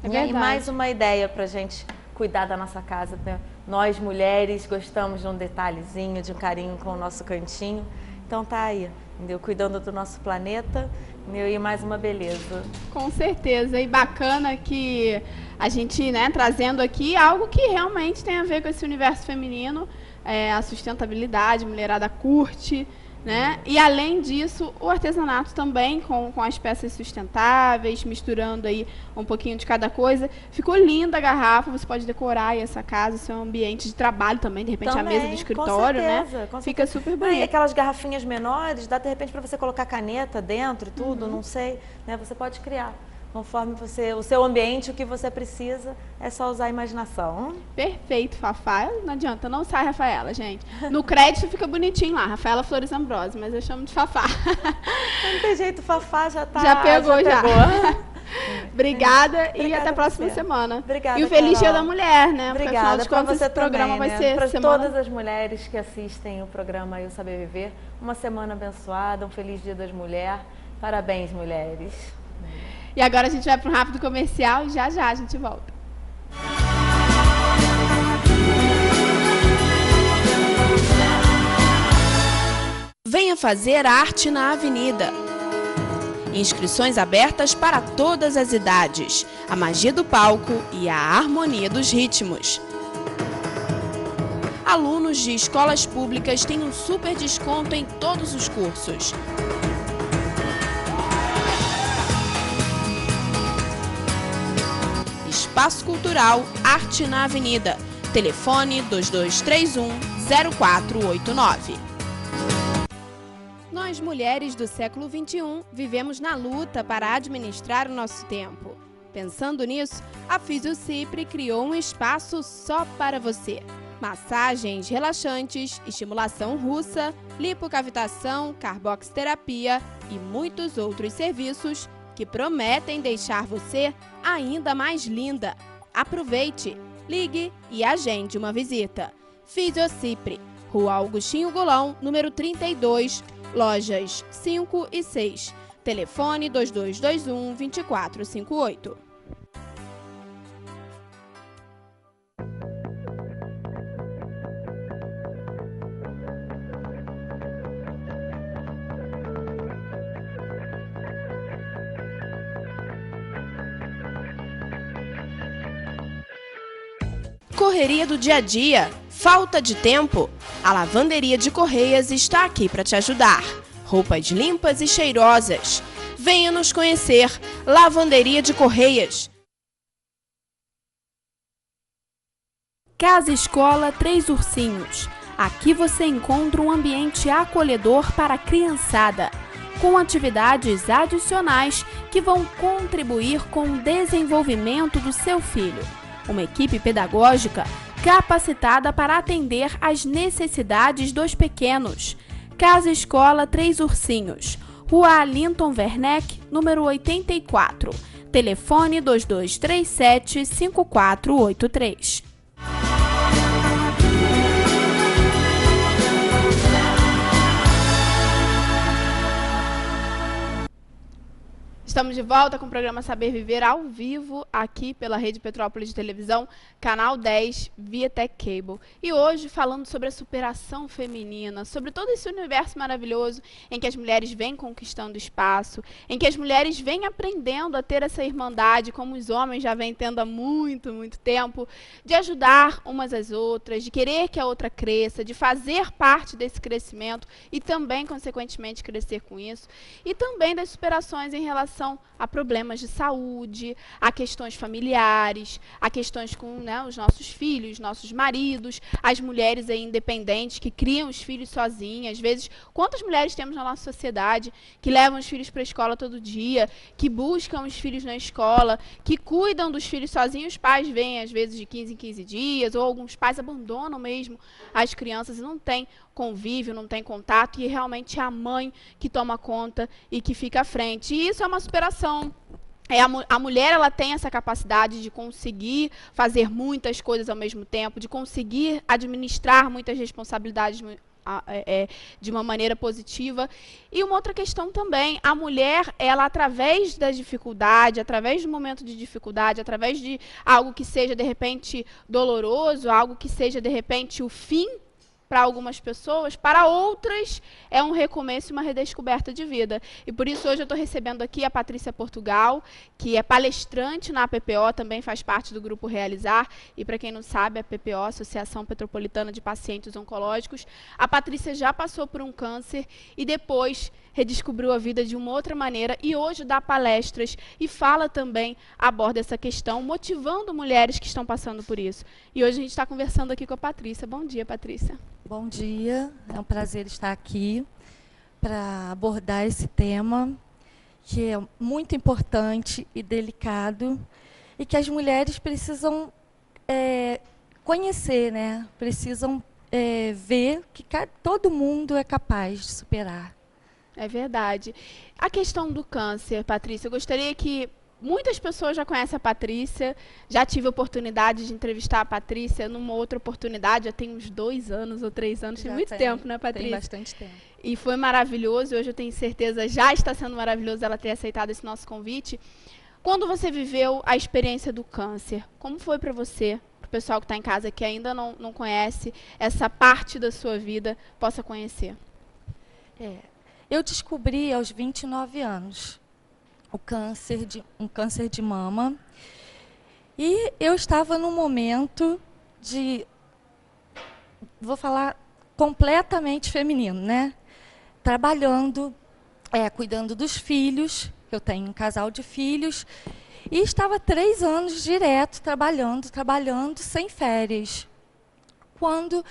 Speaker 3: E aí mais uma ideia para a gente cuidar da nossa casa, né? Nós, mulheres, gostamos de um detalhezinho, de um carinho com o nosso cantinho. Então tá aí, entendeu? Cuidando do nosso planeta, entendeu? E mais uma beleza.
Speaker 1: Com certeza. E bacana que a gente, né, trazendo aqui algo que realmente tem a ver com esse universo feminino, a sustentabilidade, a mulherada curte, né? E além disso, o artesanato também com as peças sustentáveis, misturando aí um pouquinho de cada coisa. Ficou linda a garrafa, você pode decorar aí essa casa, seu ambiente de trabalho também, de repente também, a mesa do escritório, com certeza, né? Fica super bonito.
Speaker 3: E aquelas garrafinhas menores, dá de repente para você colocar caneta dentro e tudo, não sei, né? Você pode criar conforme o seu ambiente, o que você precisa, é só usar a imaginação.
Speaker 1: Perfeito, Fafá. Não adianta, não sai Rafaela, gente. No crédito fica bonitinho lá, Rafaela Flores Ambrose, mas eu chamo de Fafá.
Speaker 3: Não tem jeito, Fafá já tá.
Speaker 1: Já pegou. Obrigada e até a próxima semana.
Speaker 3: Obrigada,
Speaker 1: e o Feliz Dia
Speaker 3: Carol.
Speaker 1: da Mulher, né?
Speaker 3: Obrigada.
Speaker 1: Porque, afinal de contas,
Speaker 3: você
Speaker 1: esse programa
Speaker 3: também,
Speaker 1: vai ser
Speaker 3: para
Speaker 1: semana...
Speaker 3: todas as mulheres que assistem o programa aí, o Saber Viver, uma semana abençoada, um feliz Dia das Mulheres. Parabéns, mulheres.
Speaker 1: E agora a gente vai para um rápido comercial e já a gente volta.
Speaker 2: Venha fazer arte na Avenida. Inscrições abertas para todas as idades, a magia do palco e a harmonia dos ritmos. Alunos de escolas públicas têm um super desconto em todos os cursos. Espaço Cultural Arte na Avenida. Telefone 2231-0489. Nós, mulheres do século XXI, vivemos na luta para administrar o nosso tempo. Pensando nisso, a Fisiocipre criou um espaço só para você. Massagens relaxantes, estimulação russa, lipocavitação, carboxterapia e muitos outros serviços que prometem deixar você ainda mais linda. Aproveite, ligue e agende uma visita. Fisiocipre, Rua Augustinho Golão, número 32, lojas 5 e 6. Telefone 2221-2458. Correria do dia a dia? Falta de tempo? A Lavanderia de Correias está aqui para te ajudar. Roupas limpas e cheirosas. Venha nos conhecer. Lavanderia de Correias. Casa Escola Três Ursinhos. Aqui você encontra um ambiente acolhedor para a criançada, com atividades adicionais que vão contribuir com o desenvolvimento do seu filho. Uma equipe pedagógica capacitada para atender às necessidades dos pequenos. Casa Escola Três Ursinhos, Rua Alinton Werneck, número 84. Telefone 2237-5483.
Speaker 1: Estamos de volta com o programa Saber Viver ao vivo, aqui pela Rede Petrópolis de Televisão, canal 10, via Tech Cable. E hoje falando sobre a superação feminina, sobre todo esse universo maravilhoso em que as mulheres vêm conquistando espaço, em que as mulheres vêm aprendendo a ter essa irmandade, como os homens já vêm tendo há muito, muito tempo, de ajudar umas às outras, de querer que a outra cresça, de fazer parte desse crescimento e também, consequentemente, crescer com isso. E também das superações em relação a problemas de saúde, a questões familiares, a questões com, né, os nossos filhos, nossos maridos, as mulheres aí independentes que criam os filhos sozinhas. Às vezes, quantas mulheres temos na nossa sociedade que levam os filhos para a escola todo dia, que buscam os filhos na escola, que cuidam dos filhos sozinhos? Os pais vêm, às vezes, de 15 em 15 dias, ou alguns pais abandonam mesmo as crianças e não têm convívio, não tem contato, e realmente é a mãe que toma conta e que fica à frente. E isso é uma superação. A mulher, ela tem essa capacidade de conseguir fazer muitas coisas ao mesmo tempo, de conseguir administrar muitas responsabilidades de uma maneira positiva. E uma outra questão também, a mulher, ela, através da dificuldade, através do momento de dificuldade, através de algo que seja, de repente, doloroso, algo que seja, de repente, o fim para algumas pessoas, para outras é um recomeço e uma redescoberta de vida. E por isso hoje eu estou recebendo aqui a Patrícia Portugal, que é palestrante na PPO, também faz parte do Grupo Realizar, e para quem não sabe, a PPO, Associação Petropolitana de Pacientes Oncológicos. A Patrícia já passou por um câncer e depois redescobriu a vida de uma outra maneira e hoje dá palestras e fala também, aborda essa questão, motivando mulheres que estão passando por isso. E hoje a gente está conversando aqui com a Patrícia. Bom dia, Patrícia.
Speaker 4: Bom dia, é um prazer estar aqui para abordar esse tema que é muito importante e delicado, e que as mulheres precisam conhecer, né? Precisam ver que todo mundo é capaz de superar.
Speaker 1: É verdade. A questão do câncer, Patrícia, eu gostaria que muitas pessoas já conhecem a Patrícia, já tive a oportunidade de entrevistar a Patrícia numa outra oportunidade, já tem uns 2 anos ou 3 anos, tem muito tempo, né, Patrícia?
Speaker 4: Tem bastante tempo.
Speaker 1: E foi maravilhoso, hoje eu tenho certeza, já está sendo maravilhoso ela ter aceitado esse nosso convite. Quando você viveu a experiência do câncer, como foi para você, para o pessoal que está em casa, que ainda não conhece essa parte da sua vida, possa conhecer?
Speaker 4: Eu descobri aos 29 anos um câncer de mama, e eu estava num momento vou falar, completamente feminino, né? Trabalhando, cuidando dos filhos, eu tenho um casal de filhos, e estava 3 anos direto trabalhando, sem férias. Quando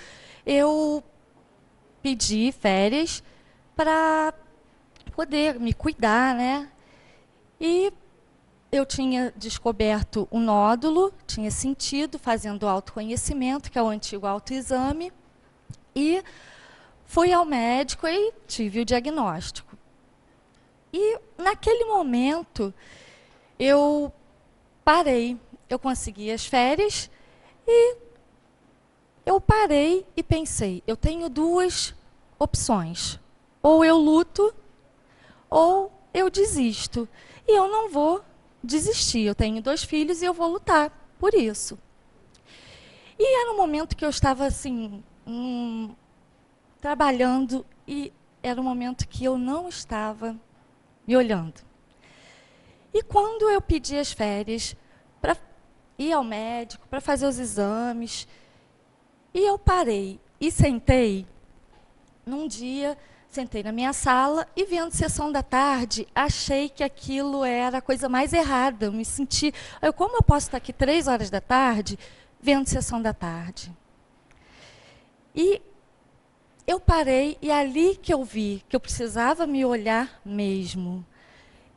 Speaker 4: eu pedi férias para poder me cuidar, né? E eu tinha descoberto um nódulo, tinha sentido, fazendo autoconhecimento, que é o antigo autoexame, e fui ao médico e tive o diagnóstico. E, naquele momento, eu parei, eu consegui as férias, e eu parei e pensei, eu tenho 2 opções, ou eu luto, ou eu desisto. E eu não vou desistir, eu tenho 2 filhos e eu vou lutar por isso. E era um momento que eu estava assim, trabalhando, e era um momento que eu não estava me olhando. E quando eu pedi as férias para ir ao médico, para fazer os exames, e eu parei e sentei, num dia, sentei na minha sala e, vendo Sessão da Tarde, achei que aquilo era a coisa mais errada. Eu me senti, como eu posso estar aqui 3 horas da tarde vendo Sessão da Tarde? E eu parei, e ali que eu vi que eu precisava me olhar mesmo,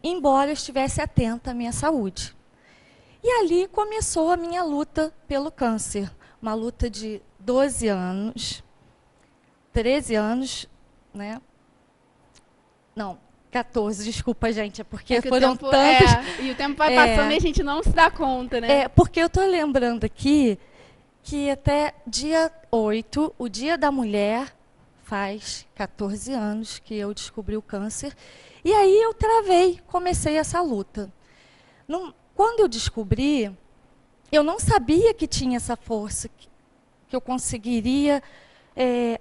Speaker 4: embora eu estivesse atenta à minha saúde. E ali começou a minha luta pelo câncer, uma luta de 12 anos, 13 anos, né? Não, 14, desculpa, gente, é porque foram tantos...
Speaker 1: e o tempo vai passando e a gente não se dá conta, né?
Speaker 4: Porque eu estou lembrando aqui que até dia 8, o Dia da Mulher, faz 14 anos que eu descobri o câncer, e aí eu travei, comecei essa luta. Quando eu descobri, eu não sabia que tinha essa força, que eu conseguiria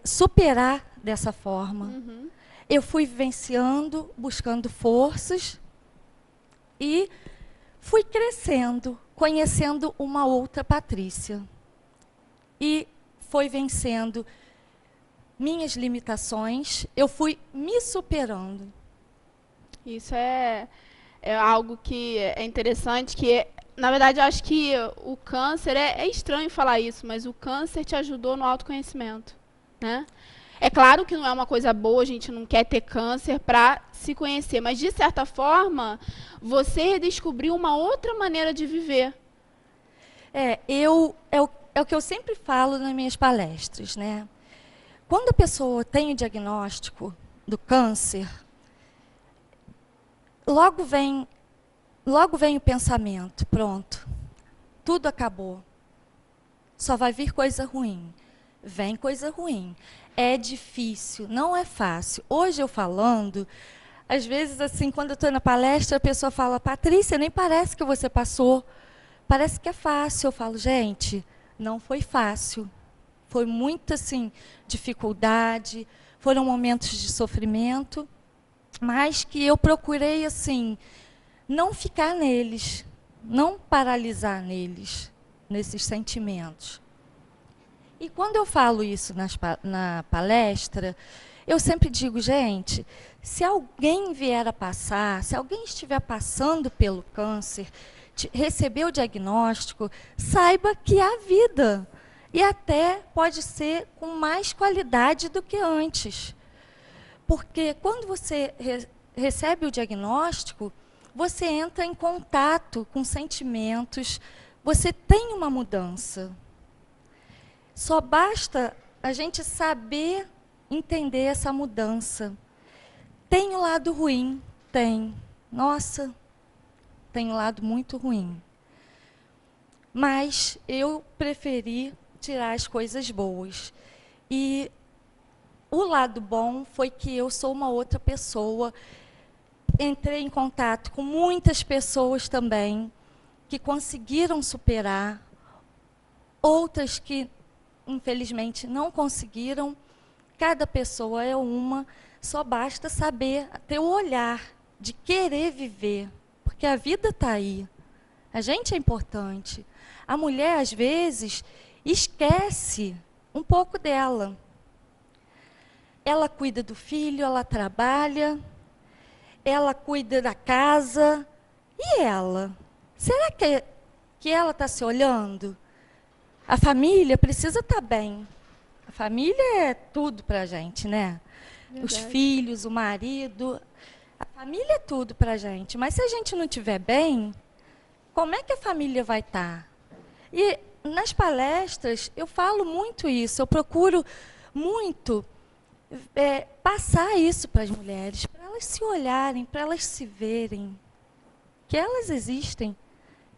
Speaker 4: superar dessa forma.
Speaker 1: Uhum.
Speaker 4: Eu fui vivenciando, buscando forças, e fui crescendo, conhecendo uma outra Patrícia. E foi vencendo minhas limitações, eu fui me superando.
Speaker 1: Isso é algo que é interessante, que na verdade eu acho que o câncer, é estranho falar isso, mas o câncer te ajudou no autoconhecimento, né? É claro que não é uma coisa boa, a gente não quer ter câncer para se conhecer, mas, de certa forma, você descobriu uma outra maneira de viver.
Speaker 4: É o que eu sempre falo nas minhas palestras, né? Quando a pessoa tem o diagnóstico do câncer, logo vem o pensamento, pronto, tudo acabou, só vai vir coisa ruim. Vem coisa ruim. É difícil, não é fácil. Hoje eu falando, às vezes, assim, quando eu estou na palestra, a pessoa fala, Patrícia, nem parece que você passou, parece que é fácil. Eu falo, gente, não foi fácil. Foi muita, assim, dificuldade, foram momentos de sofrimento, mas que eu procurei, assim, não ficar neles, não paralisar neles, nesses sentimentos. E quando eu falo isso na palestra, eu sempre digo, gente, se alguém vier a passar, se alguém estiver passando pelo câncer, recebeu o diagnóstico, saiba que há vida. E até pode ser com mais qualidade do que antes. Porque quando você recebe o diagnóstico, você entra em contato com sentimentos, você tem uma mudança. Só basta a gente saber entender essa mudança. Tem o lado ruim? Tem. Nossa, tem um lado muito ruim. Mas eu preferi tirar as coisas boas. E o lado bom foi que eu sou uma outra pessoa. Entrei em contato com muitas pessoas também que conseguiram superar, outras que, infelizmente, não conseguiram. Cada pessoa é uma, só basta saber, ter o olhar de querer viver, porque a vida está aí. A gente é importante. A mulher, às vezes, esquece um pouco dela. Ela cuida do filho, ela trabalha, ela cuida da casa. E ela? Será que ela está se olhando? A família precisa estar bem. A família é tudo para a gente, né? Verdade. Os filhos, o marido. A família é tudo para a gente. Mas se a gente não estiver bem, como é que a família vai estar? E nas palestras eu falo muito isso. Eu procuro muito passar isso para as mulheres, para elas se olharem, para elas se verem, que elas existem.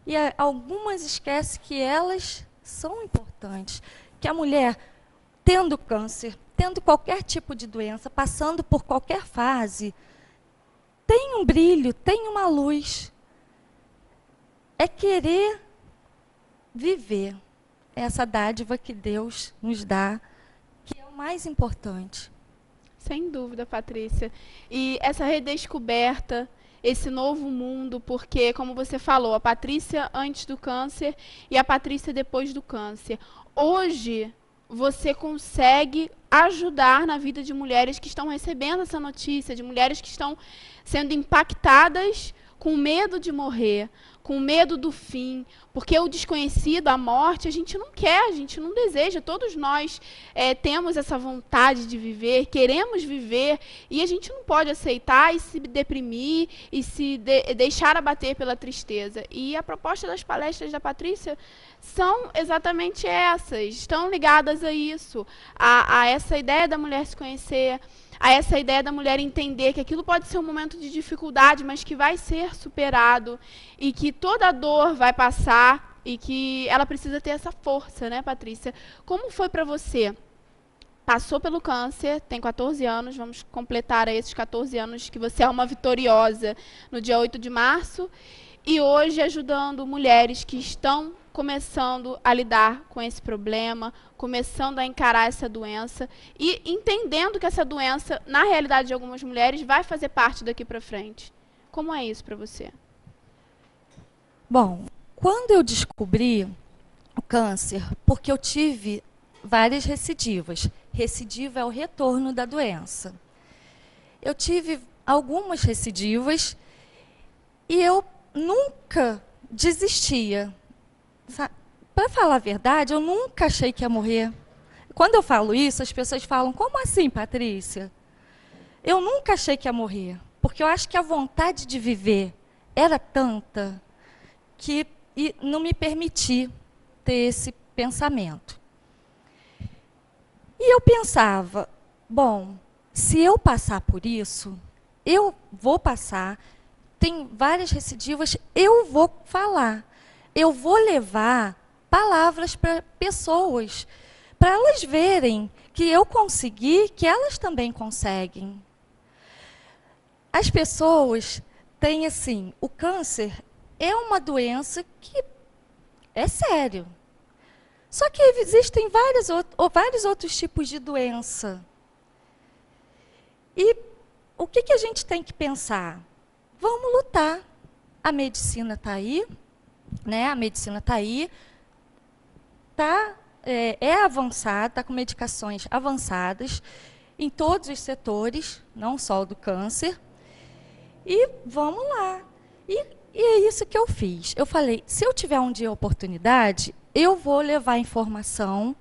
Speaker 4: E algumas esquecem que elas são importantes. Que a mulher, tendo câncer, tendo qualquer tipo de doença, passando por qualquer fase, tem um brilho, tem uma luz. É querer viver essa dádiva que Deus nos dá, que é o mais importante.
Speaker 1: Sem dúvida, Patrícia. E essa redescoberta, esse novo mundo, porque, como você falou, a Patrícia antes do câncer e a Patrícia depois do câncer. Hoje, você consegue ajudar na vida de mulheres que estão recebendo essa notícia, de mulheres que estão sendo impactadas com medo de morrer, com medo do fim, porque o desconhecido, a morte, a gente não quer, a gente não deseja. Todos nós temos essa vontade de viver, queremos viver, e a gente não pode aceitar e se deprimir e se deixar abater pela tristeza. E a proposta das palestras da Patrícia são exatamente essas, estão ligadas a isso, a essa ideia da mulher se conhecer, a essa ideia da mulher entender que aquilo pode ser um momento de dificuldade, mas que vai ser superado e que toda dor vai passar e que ela precisa ter essa força, né, Patrícia? Como foi para você? Passou pelo câncer, tem 14 anos, vamos completar esses 14 anos que você é uma vitoriosa no dia 8 de março, e hoje ajudando mulheres que estão começando a lidar com esse problema, começando a encarar essa doença e entendendo que essa doença, na realidade de algumas mulheres, vai fazer parte daqui para frente. Como é isso para você?
Speaker 4: Bom, quando eu descobri o câncer, porque eu tive várias recidivas. Recidiva é o retorno da doença. Eu tive algumas recidivas e eu nunca desistia. Para falar a verdade, eu nunca achei que ia morrer. Quando eu falo isso, as pessoas falam, como assim, Patrícia? Eu nunca achei que ia morrer, porque eu acho que a vontade de viver era tanta que não me permiti ter esse pensamento. E eu pensava, bom, se eu passar por isso, eu vou passar, tem várias recidivas, eu vou falar. Eu vou levar palavras para pessoas, para elas verem que eu consegui, que elas também conseguem. As pessoas têm assim, o câncer é uma doença que é sério. Só que existem vários outros tipos de doença. E o que a gente tem que pensar? Vamos lutar. A medicina está aí. Né? A medicina está aí, é avançada, está com medicações avançadas em todos os setores, não só o do câncer. E vamos lá. E é isso que eu fiz. Eu falei, se eu tiver um dia a oportunidade, eu vou levar informação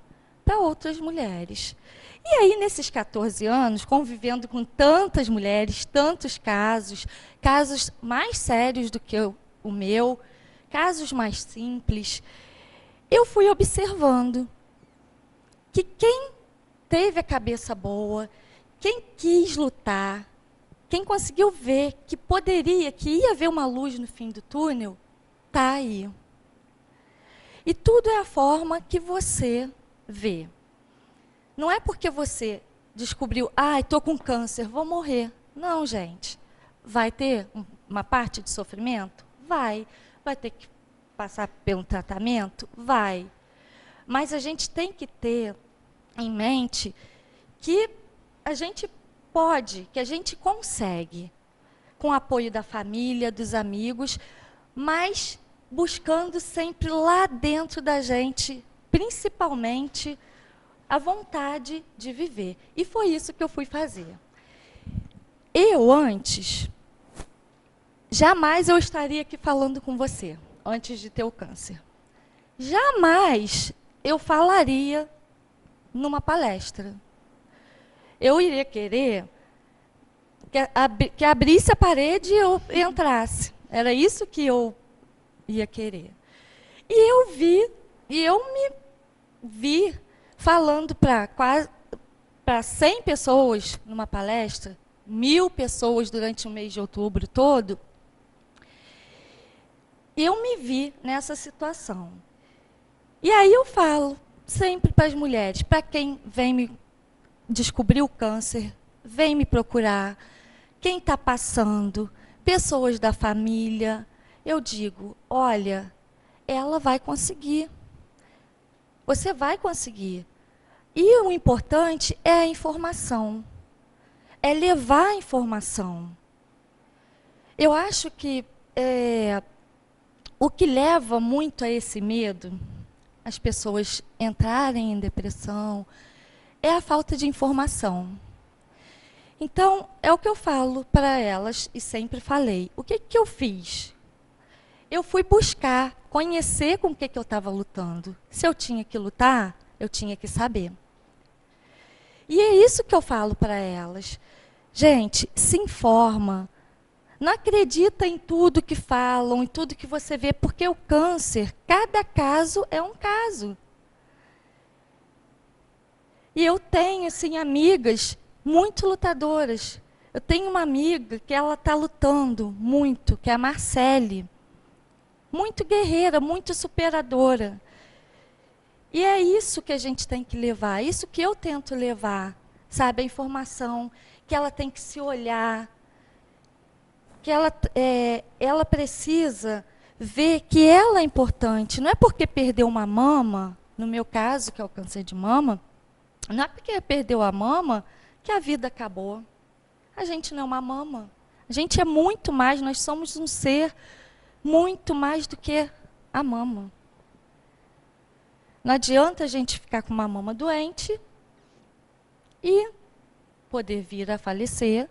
Speaker 4: para outras mulheres. E aí, nesses 14 anos, convivendo com tantas mulheres, tantos casos, casos mais sérios do que o meu, casos mais simples, eu fui observando que quem teve a cabeça boa, quem quis lutar, quem conseguiu ver que poderia, que ia haver uma luz no fim do túnel, está aí. E tudo é a forma que você vê. Não é porque você descobriu, estou com câncer, vou morrer. Não, gente. Vai ter uma parte de sofrimento? Vai. Vai ter que passar pelo tratamento? Vai. Mas a gente tem que ter em mente que a gente pode, que a gente consegue, com o apoio da família, dos amigos, mas buscando sempre lá dentro da gente, principalmente, a vontade de viver. E foi isso que eu fui fazer. Eu, antes, jamais eu estaria aqui falando com você, antes de ter o câncer. Jamais eu falaria numa palestra. Eu iria querer que abrisse a parede e eu entrasse. Era isso que eu ia querer. E eu me vi falando para 100 pessoas numa palestra, 1000 pessoas durante o mês de outubro todo. Eu me vi nessa situação. E aí eu falo sempre para as mulheres, para quem vem me descobrir o câncer, vem me procurar, quem está passando, pessoas da família, eu digo, olha, ela vai conseguir. Você vai conseguir. E o importante é a informação. É levar a informação. Eu acho que o que leva muito a esse medo, as pessoas entrarem em depressão, é a falta de informação. Então, é o que eu falo para elas e sempre falei. O que eu fiz? Eu fui buscar, conhecer com o que eu estava lutando. Se eu tinha que lutar, eu tinha que saber. E é isso que eu falo para elas. Gente, se informa. Não acredita em tudo que falam, em tudo que você vê, porque o câncer, cada caso é um caso. E eu tenho, assim, amigas muito lutadoras. Eu tenho uma amiga que ela está lutando muito, que é a Marcele. Muito guerreira, muito superadora. E é isso que a gente tem que levar, isso que eu tento levar, sabe? A informação, que ela tem que se olhar, que ela precisa ver que ela é importante. Não é porque perdeu uma mama, no meu caso, que é o câncer de mama, não é porque perdeu a mama que a vida acabou. A gente não é uma mama. A gente é muito mais, nós somos um ser muito mais do que a mama. Não adianta a gente ficar com uma mama doente e poder vir a falecer,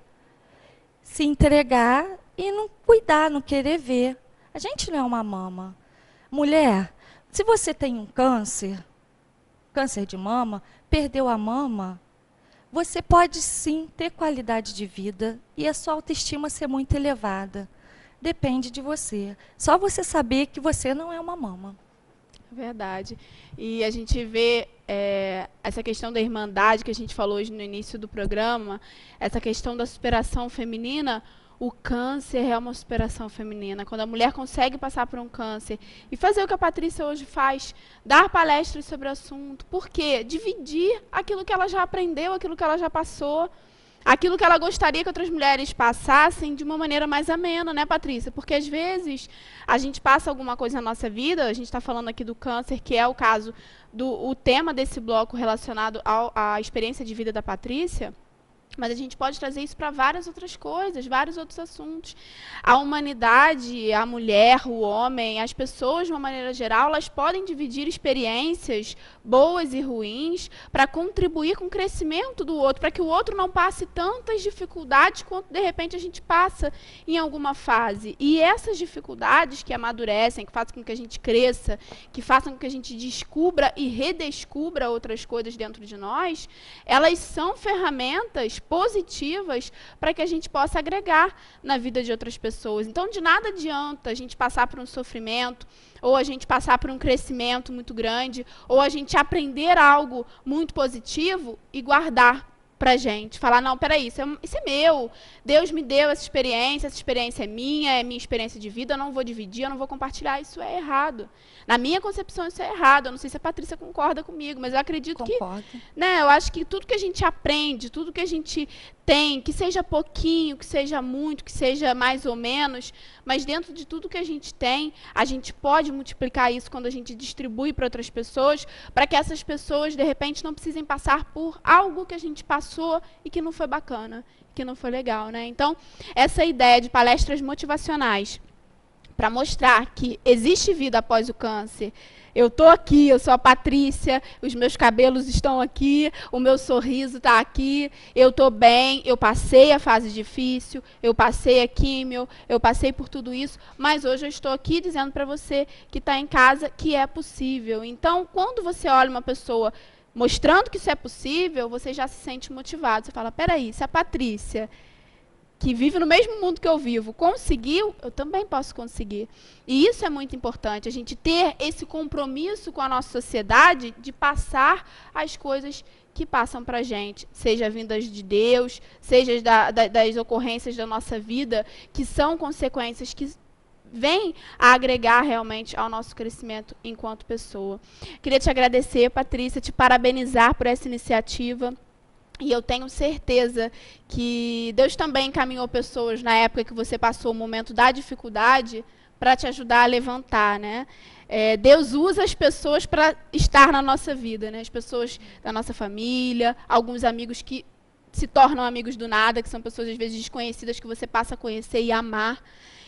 Speaker 4: se entregar e não cuidar, não querer ver. A gente não é uma mama. Mulher, se você tem um câncer de mama, perdeu a mama, você pode sim ter qualidade de vida e a sua autoestima ser muito elevada. Depende de você. Só você saber que você não é uma mama.
Speaker 1: Verdade. E a gente vê essa questão da irmandade que a gente falou hoje no início do programa, essa questão da superação feminina. O câncer é uma superação feminina. Quando a mulher consegue passar por um câncer e fazer o que a Patrícia hoje faz, dar palestras sobre o assunto. Por quê? Dividir aquilo que ela já aprendeu, aquilo que ela já passou, aquilo que ela gostaria que outras mulheres passassem de uma maneira mais amena, né, Patrícia? Porque, às vezes, a gente passa alguma coisa na nossa vida, a gente está falando aqui do câncer, que é o caso, o tema desse bloco relacionado à experiência de vida da Patrícia. Mas a gente pode trazer isso para várias outras coisas, vários outros assuntos. A humanidade, a mulher, o homem, as pessoas, de uma maneira geral, elas podem dividir experiências boas e ruins para contribuir com o crescimento do outro, para que o outro não passe tantas dificuldades quanto, de repente, a gente passa em alguma fase. E essas dificuldades que amadurecem, que fazem com que a gente cresça, que façam com que a gente descubra e redescubra outras coisas dentro de nós, elas são ferramentas positivas para que a gente possa agregar na vida de outras pessoas. Então, de nada adianta a gente passar por um sofrimento, ou a gente passar por um crescimento muito grande, ou a gente aprender algo muito positivo e guardar pra gente. Falar, não, peraí, isso é meu. Deus me deu essa experiência é minha experiência de vida, eu não vou dividir, eu não vou compartilhar. Isso é errado. Na minha concepção, isso é errado. Eu não sei se a Patrícia concorda comigo, mas eu acredito
Speaker 4: Concordo.
Speaker 1: que... Né, eu acho que tudo que a gente aprende, tudo que a gente tem, que seja pouquinho, que seja muito, que seja mais ou menos, mas dentro de tudo que a gente tem, a gente pode multiplicar isso quando a gente distribui para outras pessoas, para que essas pessoas, de repente, não precisem passar por algo que a gente passou e que não foi bacana, que não foi legal, né? Então, essa ideia de palestras motivacionais para mostrar que existe vida após o câncer. Eu estou aqui, eu sou a Patrícia, os meus cabelos estão aqui, o meu sorriso está aqui, eu estou bem, eu passei a fase difícil, eu passei a químio, eu passei por tudo isso, mas hoje eu estou aqui dizendo para você que está em casa que é possível. Então, quando você olha uma pessoa mostrando que isso é possível, você já se sente motivado. Você fala, peraí, se a Patrícia, que vive no mesmo mundo que eu vivo, conseguiu, eu também posso conseguir. E isso é muito importante, a gente ter esse compromisso com a nossa sociedade de passar as coisas que passam para a gente, seja vindas de Deus, seja das ocorrências da nossa vida, que são consequências que vêm a agregar realmente ao nosso crescimento enquanto pessoa. Queria te agradecer, Patrícia, te parabenizar por essa iniciativa. E eu tenho certeza que Deus também encaminhou pessoas na época que você passou o momento da dificuldade para te ajudar a levantar, né? Deus usa as pessoas para estar na nossa vida, né? As pessoas da nossa família, alguns amigos que se tornam amigos do nada, que são pessoas às vezes desconhecidas que você passa a conhecer e amar.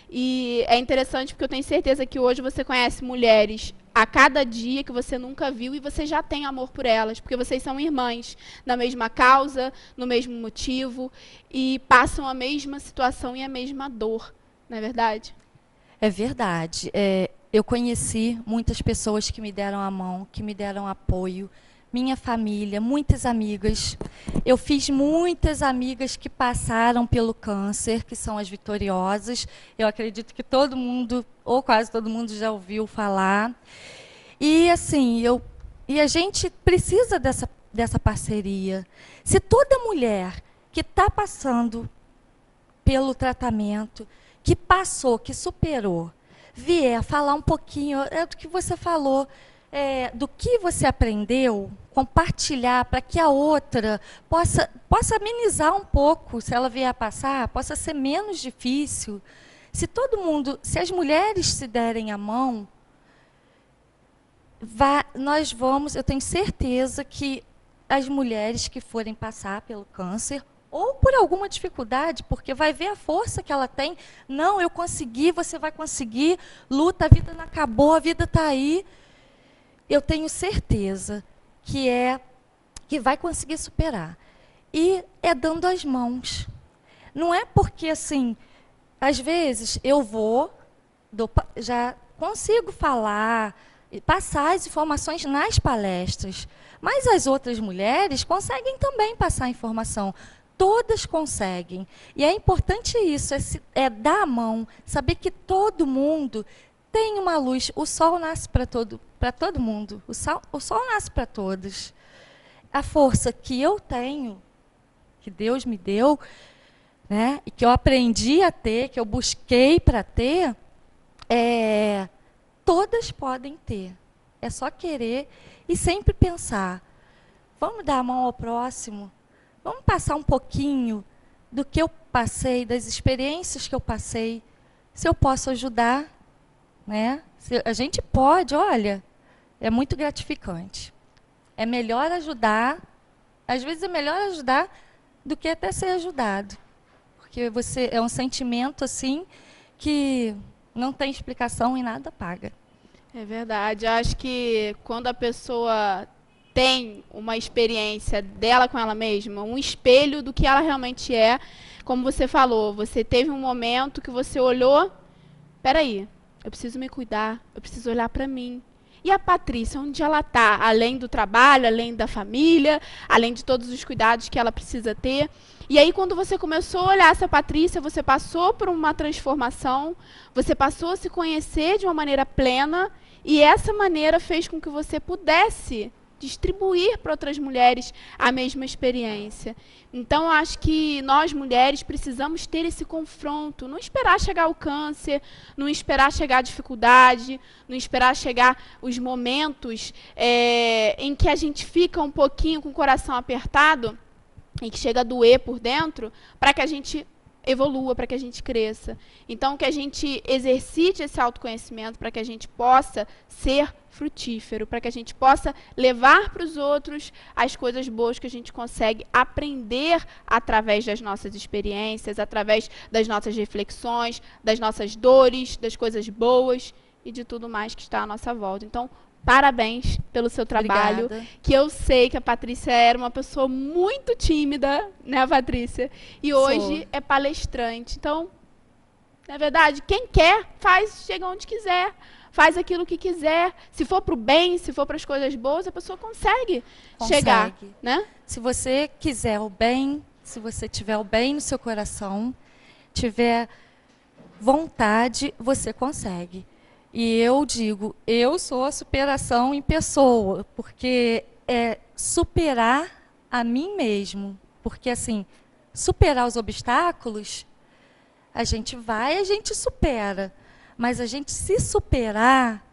Speaker 1: E é interessante porque eu tenho certeza que hoje você conhece mulheres a cada dia que você nunca viu e você já tem amor por elas, porque vocês são irmãs, na mesma causa, no mesmo motivo, e passam a mesma situação e a mesma dor, não é verdade?
Speaker 4: É verdade. Eu conheci muitas pessoas que me deram a mão, que me deram apoio, minha família, muitas amigas. Eu fiz muitas amigas que passaram pelo câncer, que são as vitoriosas. Eu acredito que todo mundo, ou quase todo mundo, já ouviu falar. E assim, a gente precisa dessa parceria. Se toda mulher que está passando pelo tratamento, que passou, que superou, vier falar um pouquinho do que você falou, do que você aprendeu, compartilhar para que a outra possa amenizar um pouco, se ela vier a passar, possa ser menos difícil. Se as mulheres se derem a mão, eu tenho certeza que as mulheres que forem passar pelo câncer, ou por alguma dificuldade, porque vai ver a força que ela tem, não, eu consegui, você vai conseguir, luta, a vida não acabou, a vida está aí. Eu tenho certeza que vai conseguir superar. E é dando as mãos. Não é porque, assim, às vezes eu já consigo falar, passar as informações nas palestras, mas as outras mulheres conseguem também passar a informação. Todas conseguem. E é importante isso, é dar a mão, saber que todo mundo tem uma luz. O sol nasce para todo mundo. O sol nasce para todos. A força que eu tenho, que Deus me deu, né, e que eu aprendi a ter, que eu busquei para ter, todas podem ter. É só querer e sempre pensar, vamos dar a mão ao próximo, vamos passar um pouquinho do que eu passei, das experiências que eu passei, se eu posso ajudar, né? A gente pode, olha, é muito gratificante. É melhor ajudar, às vezes é melhor ajudar do que até ser ajudado. Porque você é um sentimento assim que não tem explicação e nada paga.
Speaker 1: É verdade. Eu acho que quando a pessoa tem uma experiência dela com ela mesma, um espelho do que ela realmente é, como você falou, você teve um momento que você olhou, peraí, eu preciso me cuidar, eu preciso olhar para mim. E a Patrícia, onde ela está? Além do trabalho, além da família, além de todos os cuidados que ela precisa ter. E aí, quando você começou a olhar essa Patrícia, você passou por uma transformação, você passou a se conhecer de uma maneira plena, e essa maneira fez com que você pudesse distribuir para outras mulheres a mesma experiência. Então, eu acho que nós, mulheres, precisamos ter esse confronto, não esperar chegar o câncer, não esperar chegar a dificuldade, não esperar chegar os momentos em que a gente fica um pouquinho com o coração apertado, e que chega a doer por dentro, para que a gente evolua, para que a gente cresça. Então, que a gente exercite esse autoconhecimento para que a gente possa ser frutífero, para que a gente possa levar para os outros as coisas boas que a gente consegue aprender através das nossas experiências, através das nossas reflexões, das nossas dores, das coisas boas e de tudo mais que está à nossa volta. Então, parabéns pelo seu trabalho,
Speaker 4: Obrigada.
Speaker 1: que eu sei que a Patrícia era uma pessoa muito tímida, né, Patrícia? E hoje é palestrante. Então, na verdade, quem quer, chega onde quiser, faz aquilo que quiser. Se for para o bem, se for para as coisas boas, a pessoa consegue chegar, né?
Speaker 4: Se você quiser o bem, se você tiver o bem no seu coração, tiver vontade, você consegue. E eu digo, eu sou a superação em pessoa, porque é superar a mim mesmo. Porque, assim, superar os obstáculos, a gente supera. Mas a gente se superar,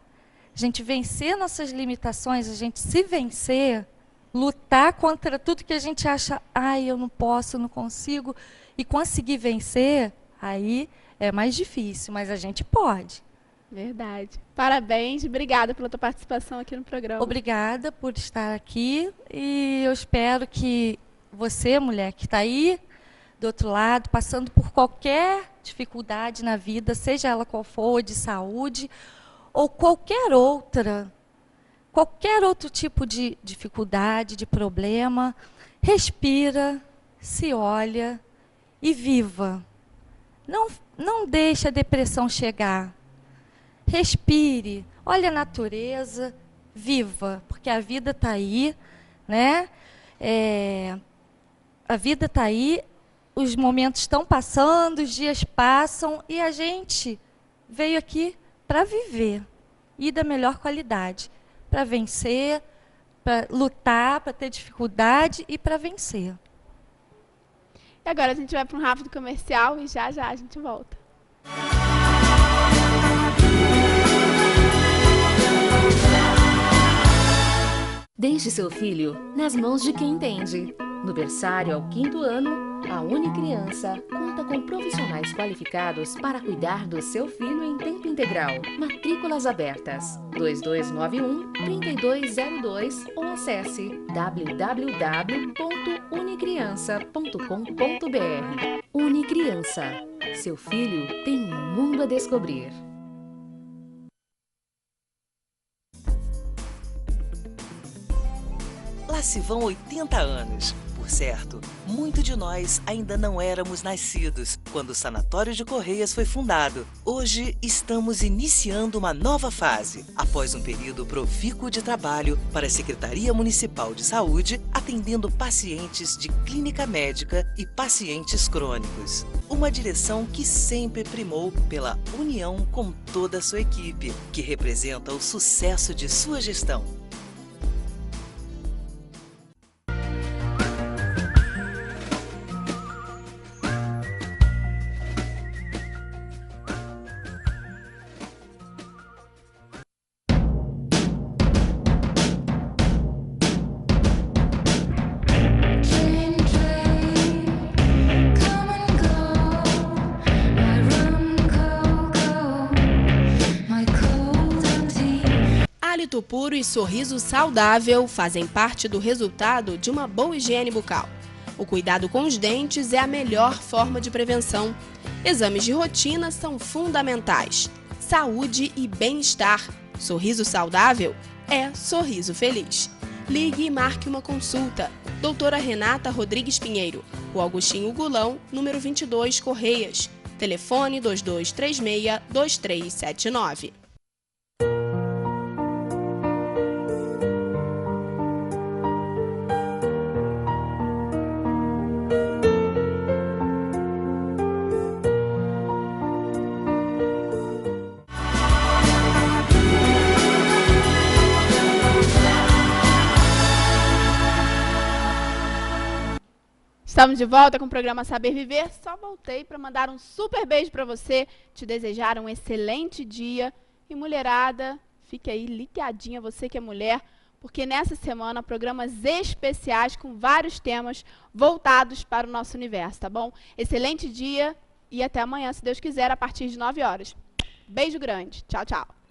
Speaker 4: a gente vencer nossas limitações, a gente se vencer, lutar contra tudo que a gente acha, eu não posso, não consigo, e conseguir vencer, aí é mais difícil, mas a gente pode.
Speaker 1: Verdade. Parabéns, obrigada pela tua participação aqui no programa.
Speaker 4: Obrigada por estar aqui e eu espero que você, mulher que está aí do outro lado, passando por qualquer dificuldade na vida, seja ela qual for, de saúde ou qualquer outro tipo de dificuldade, de problema, respira, se olha e viva. Não deixe a depressão chegar. Respire, olhe a natureza, viva, porque a vida está aí, né? A vida está aí, os momentos estão passando, os dias passam e a gente veio aqui para viver e da melhor qualidade, para vencer, para lutar, para ter dificuldade e para vencer.
Speaker 1: E agora a gente vai para um rápido comercial e já a gente volta.
Speaker 5: Deixe seu filho nas mãos de quem entende. No berçário ao 5º ano, a Unicriança conta com profissionais qualificados para cuidar do seu filho em tempo integral. Matrículas abertas 2291-3202 ou acesse www.unicriança.com.br. Unicriança. Seu filho tem um mundo a descobrir.
Speaker 6: Lá se vão 80 anos. Por certo, muitos de nós ainda não éramos nascidos quando o Sanatório de Correias foi fundado. Hoje estamos iniciando uma nova fase, após um período profícuo de trabalho para a Secretaria Municipal de Saúde, atendendo pacientes de clínica médica e pacientes crônicos. Uma direção que sempre primou pela união com toda a sua equipe, que representa o sucesso de sua gestão.
Speaker 2: Hálito puro e sorriso saudável fazem parte do resultado de uma boa higiene bucal. O cuidado com os dentes é a melhor forma de prevenção. Exames de rotina são fundamentais. Saúde e bem-estar. Sorriso saudável é sorriso feliz. Ligue e marque uma consulta. Doutora Renata Rodrigues Pinheiro, Rua Augustinho Gulão, número 22, Correias. Telefone 2236-2379.
Speaker 1: Estamos de volta com o programa Saber Viver. Só voltei para mandar um super beijo para você, te desejar um excelente dia. E mulherada, fique aí ligadinha, você que é mulher, porque nessa semana programas especiais com vários temas voltados para o nosso universo, tá bom? Excelente dia e até amanhã, se Deus quiser, a partir de 9 horas. Beijo grande. Tchau, tchau.